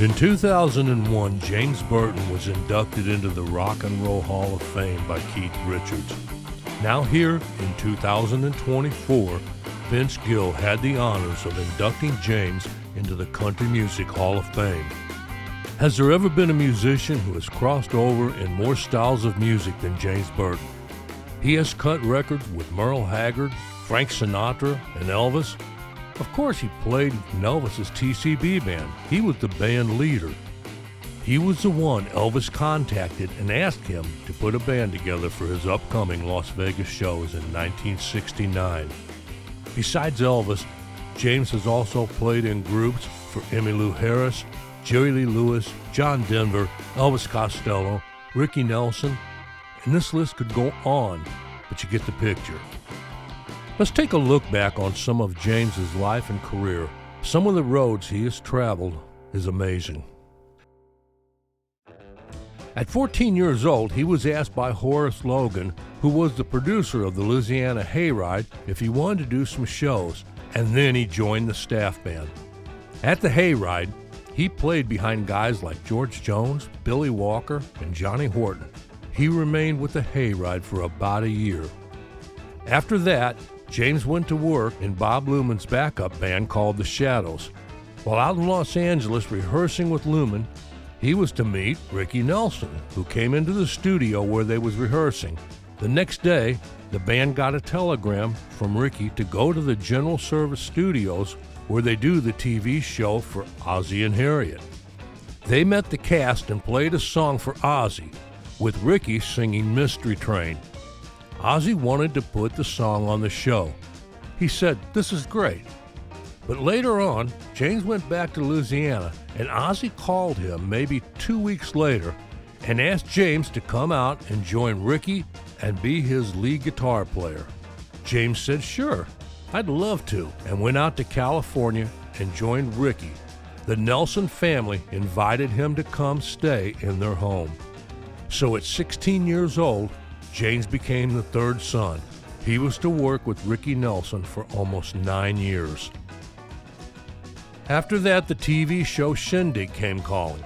In 2001, James Burton was inducted into the Rock and Roll Hall of Fame by Keith Richards. Now here in 2024, Vince Gill had the honors of inducting James into the Country Music Hall of Fame. Has there ever been a musician who has crossed over in more styles of music than James Burton? He has cut records with Merle Haggard, Frank Sinatra, and Elvis. Of course, he played in Elvis's TCB band. He was the band leader. He was the one Elvis contacted and asked him to put a band together for his upcoming Las Vegas shows in 1969. Besides Elvis, James has also played in groups for Emmylou Harris, Jerry Lee Lewis, John Denver, Elvis Costello, Ricky Nelson, and this list could go on, but you get the picture. Let's take a look back on some of James's life and career. Some of the roads he has traveled is amazing. At 14 years old, he was asked by Horace Logan, who was the producer of the Louisiana Hayride, if he wanted to do some shows, and then he joined the staff band. At the Hayride, he played behind guys like George Jones, Billy Walker, and Johnny Horton. He remained with the Hayride for about a year. After that, James went to work in Bob Luman's backup band called The Shadows. While out in Los Angeles rehearsing with Luman, he was to meet Ricky Nelson, who came into the studio where they was rehearsing. The next day, the band got a telegram from Ricky to go to the General Service Studios where they do the TV show for Ozzie and Harriet. They met the cast and played a song for Ozzie, with Ricky singing Mystery Train. Ozzie wanted to put the song on the show. He said, "This is great." But later on, James went back to Louisiana, and Ozzie called him maybe 2 weeks later and asked James to come out and join Ricky and be his lead guitar player. James said, "Sure, I'd love to," and went out to California and joined Ricky. The Nelson family invited him to come stay in their home. So at 16 years old, James became the third son. He was to work with Ricky Nelson for almost 9 years. After that, the TV show Shindig came calling.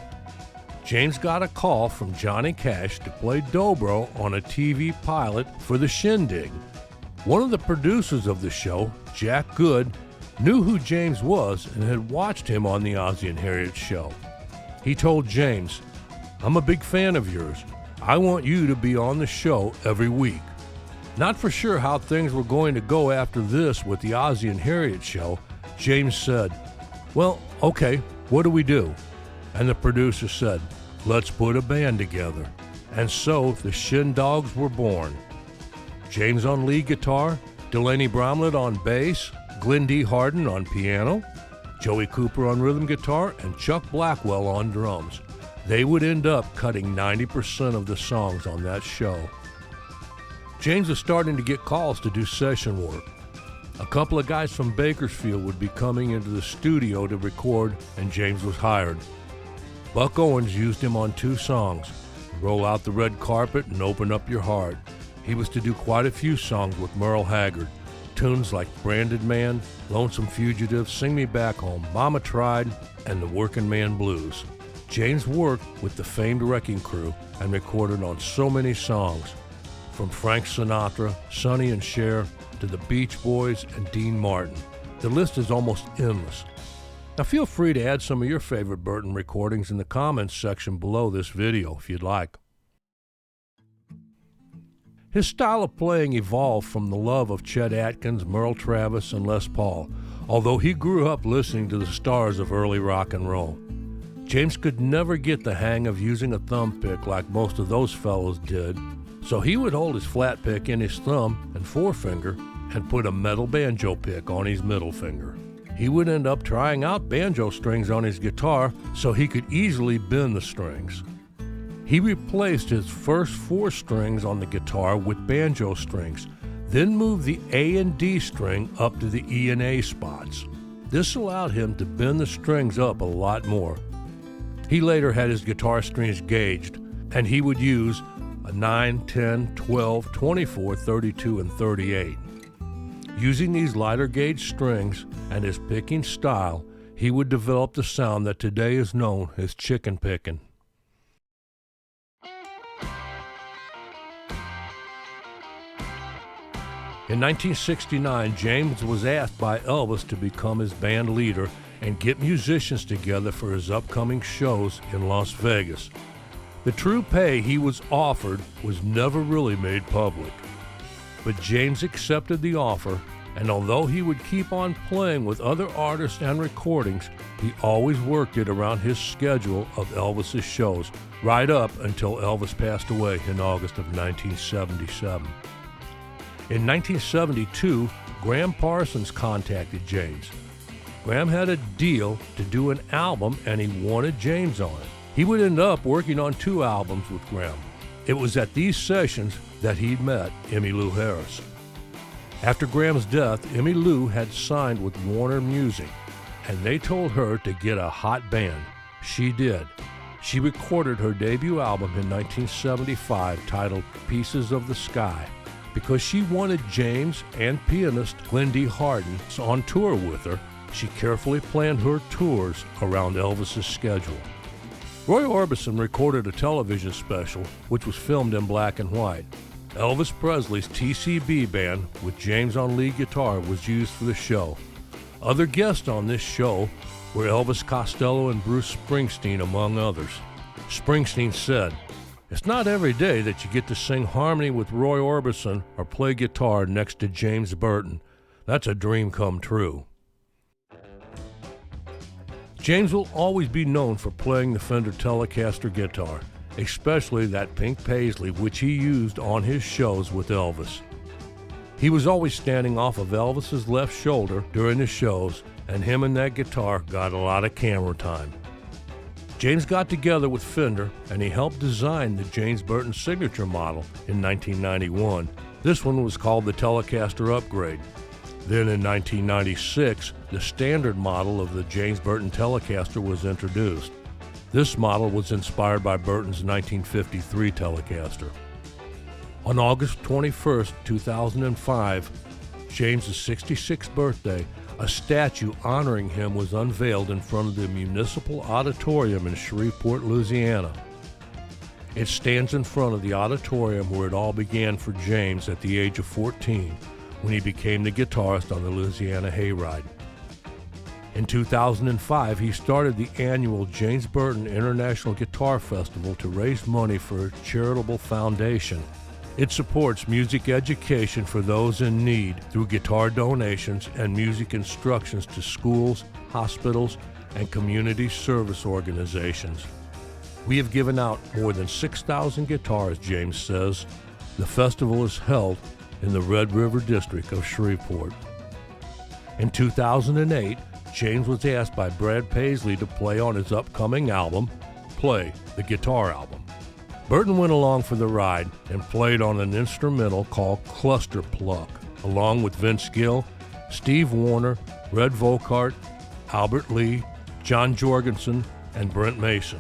James got a call from Johnny Cash to play dobro on a TV pilot for the Shindig. One of the producers of the show, Jack Good, knew who James was and had watched him on the Ozzie and Harriet show. He told James, "I'm a big fan of yours. I want you to be on the show every week." Not for sure how things were going to go after this with the Ozzie and Harriet show, James said, "Well, okay, what do we do?" And the producer said, "Let's put a band together." And so the Shindogs were born. James on lead guitar, Delaney Bromlett on bass, Glenn D. Harden on piano, Joey Cooper on rhythm guitar, and Chuck Blackwell on drums. They would end up cutting 90% of the songs on that show. James was starting to get calls to do session work. A couple of guys from Bakersfield would be coming into the studio to record, and James was hired. Buck Owens used him on 2 songs, Roll Out the Red Carpet and Open Up Your Heart. He was to do quite a few songs with Merle Haggard. Tunes like Branded Man, Lonesome Fugitive, Sing Me Back Home, Mama Tried, and The Working Man Blues. James worked with the famed Wrecking Crew and recorded on so many songs, from Frank Sinatra, Sonny and Cher, to the Beach Boys and Dean Martin. The list is almost endless. Now feel free to add some of your favorite Burton recordings in the comments section below this video if you'd like. His style of playing evolved from the love of Chet Atkins, Merle Travis, and Les Paul, although he grew up listening to the stars of early rock and roll. James could never get the hang of using a thumb pick like most of those fellows did, so he would hold his flat pick in his thumb and forefinger and put a metal banjo pick on his middle finger. He would end up trying out banjo strings on his guitar so he could easily bend the strings. He replaced his first 4 strings on the guitar with banjo strings, then moved the A and D string up to the E and A spots. This allowed him to bend the strings up a lot more. He later had his guitar strings gauged, and he would use a 9, 10, 12, 24, 32, and 38. Using these lighter gauge strings and his picking style, he would develop the sound that today is known as chicken picking. In 1969, James was asked by Elvis to become his band leader and get musicians together for his upcoming shows in Las Vegas. The true pay he was offered was never really made public. But James accepted the offer, and although he would keep on playing with other artists and recordings, he always worked it around his schedule of Elvis's shows, right up until Elvis passed away in August of 1977. In 1972, Graham Parsons contacted James. Graham had a deal to do an album and he wanted James on it. He would end up working on 2 albums with Graham. It was at these sessions that he'd met Emmylou Harris. After Graham's death, Emmylou had signed with Warner Music, and they told her to get a hot band. She did. She recorded her debut album in 1975 titled Pieces of the Sky. Because she wanted James and pianist Lindy Harden on tour with her, she carefully planned her tours around Elvis's schedule. Roy Orbison recorded a television special which was filmed in black and white. Elvis Presley's TCB band with James on lead guitar was used for the show. Other guests on this show were Elvis Costello and Bruce Springsteen, among others. Springsteen said, "It's not every day that you get to sing harmony with Roy Orbison or play guitar next to James Burton. That's a dream come true." James will always be known for playing the Fender Telecaster guitar, especially that pink paisley which he used on his shows with Elvis. He was always standing off of Elvis's left shoulder during the shows, and him and that guitar got a lot of camera time. James got together with Fender and he helped design the James Burton signature model in 1991. This one was called the Telecaster Upgrade. Then in 1996, the standard model of the James Burton Telecaster was introduced. This model was inspired by Burton's 1953 Telecaster. On August 21, 2005, James's 66th birthday, a statue honoring him was unveiled in front of the Municipal Auditorium in Shreveport, Louisiana. It stands in front of the auditorium where it all began for James at the age of 14, when he became the guitarist on the Louisiana Hayride. In 2005, he started the annual James Burton International Guitar Festival to raise money for a charitable foundation. It supports music education for those in need through guitar donations and music instructions to schools, hospitals, and community service organizations. We have given out more than 6,000 guitars, James says. The festival is held in the Red River District of Shreveport. In 2008, James was asked by Brad Paisley to play on his upcoming album, Play, the guitar album. Burton went along for the ride and played on an instrumental called Cluster Pluck, along with Vince Gill, Steve Wariner, Red Volkart, Albert Lee, John Jorgensen, and Brent Mason.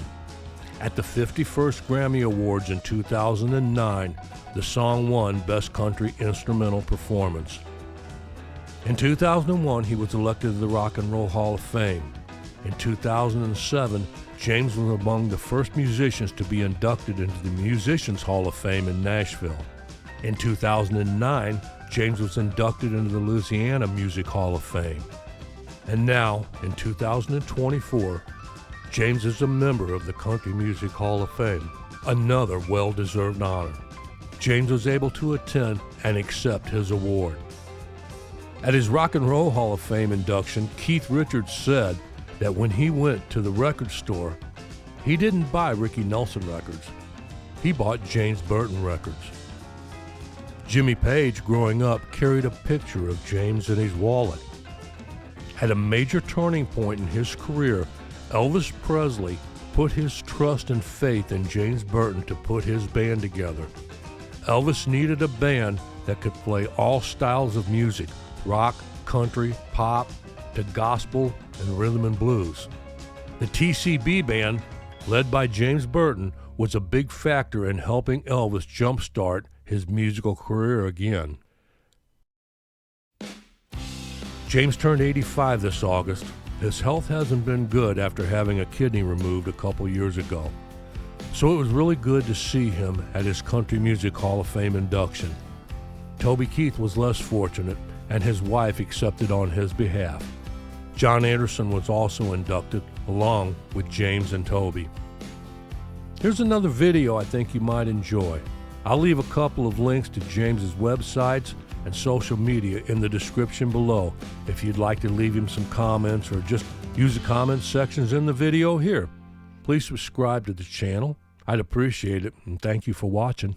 At the 51st Grammy Awards in 2009, the song won Best Country Instrumental Performance. In 2001, he was elected to the Rock and Roll Hall of Fame. In 2007, James was among the first musicians to be inducted into the Musicians Hall of Fame in Nashville. In 2009, James was inducted into the Louisiana Music Hall of Fame. And now, in 2024, James is a member of the Country Music Hall of Fame, another well-deserved honor. James was able to attend and accept his award. At his Rock and Roll Hall of Fame induction, Keith Richards said that when he went to the record store, he didn't buy Ricky Nelson records. He bought James Burton records. Jimmy Page, growing up, carried a picture of James in his wallet. At a major turning point in his career, Elvis Presley put his trust and faith in James Burton to put his band together. Elvis needed a band that could play all styles of music, rock, country, pop, to gospel, and rhythm and blues. The TCB band, led by James Burton, was a big factor in helping Elvis jumpstart his musical career again. James turned 85 this August, His health hasn't been good after having a kidney removed a couple years ago. So it was really good to see him at his Country Music Hall of Fame induction. Toby Keith was less fortunate, and his wife accepted on his behalf. John Anderson was also inducted, along with James and Toby. Here's another video I think you might enjoy. I'll leave a couple of links to James's websites and social media in the description below if you'd like to leave him some comments or just use the comment sections in the video here. Please subscribe to the channel. I'd appreciate it, and thank you for watching.